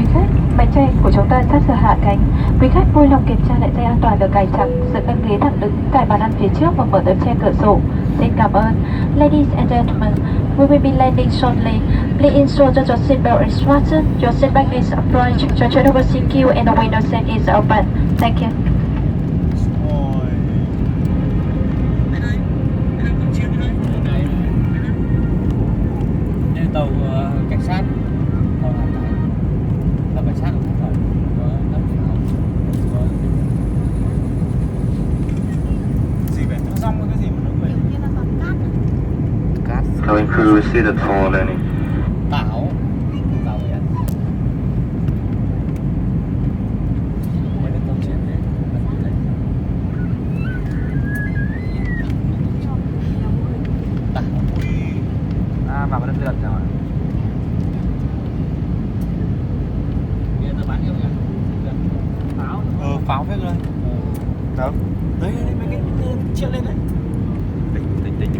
quý khách, máy bay của chúng ta sắp sửa hạ cánh. Quý khách vui lòng kiểm tra lại dây an toàn được cài chặt, giữ các ghế thẳng đứng, cài bàn ăn phía trước và mở tấm che cửa sổ. Xin cảm ơn. Ladies and gentlemen, we will be landing shortly. Please ensure that your seatbelt is fastened, your seat back is upright, your travel seat queue and the window seat is open. Thank you. Tàu cảnh sát, tàu hải cảnh, tàu cảnh sát cũng phải có nắp pháo, gì vậy? Nó rong cái gì mà nó quên? Cát. Cabin crew seated for landing. Tảo biển. Đây là tàu chiến đấy. Tảo. Vào đất lượt rồi. Bây giờ bán nhiều nhỉ? Pháo. Pháo phết rồi. Đâu? Đấy mấy cái chiếc lên đấy. Tỉnh